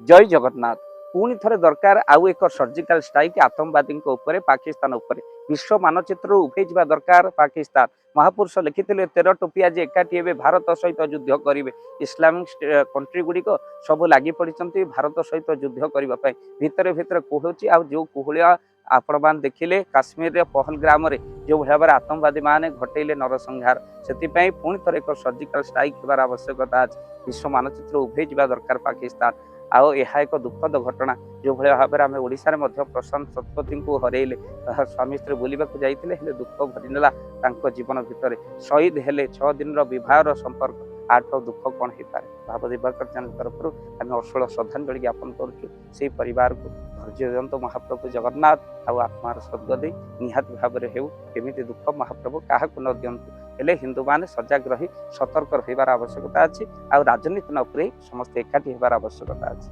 जय जगन्नाथ। पुणी थरे दरकार आउ एक सर्जिकल स्ट्राइक आतंकवादी पाकिस्तान उपरे विश्व मानचित्र उभे जा दरकार। पाकिस्तान महापुरुष लिखिते 13 टोपिया जे एकाठी भारत सहित युद्ध करेंगे। इस्लामिक कंट्री गुड़िक सब लगी पड़ी भारत सहित युद्ध करने भितर भितर कुहूची आ जो कुहलिया आपण मान देखिले काश्मीर पहलग्राम जो भाव आतंकवादी माने घटेले नरसंहार से पुणी थर एक सर्जिकल स्ट्राइक होबार आवश्यकता अच्छे। विश्व मानचित्र उभे जा दरकार पाकिस्तान आओ यह एक दुखद घटना जो भाव में आम ओडिशा प्रशांत शतपथी को हरइले स्वामी स्त्री बुलवाक जाते दुख भरीनेला जीवन भितर शहीद हेले 6 दिन विवाह संपर्क आठ दुख कौन हो पाए। भाव दिवाकर चैनल तरफ आम अश्लील श्रद्धांजलि ज्ञापन करुँ परिवार को धैर्य दिंतु महाप्रभु जगन्नाथ आउ आत्मार सद्गति निहाती भाव में होमी दुख महाप्रभु क्या न दिंतु हेले हिंदू मैंने सजग रही सतर्क रही आवश्यकता अच्छी आ राजनीति न समस्त एकाठी होबार आवश्यकता अच्छी।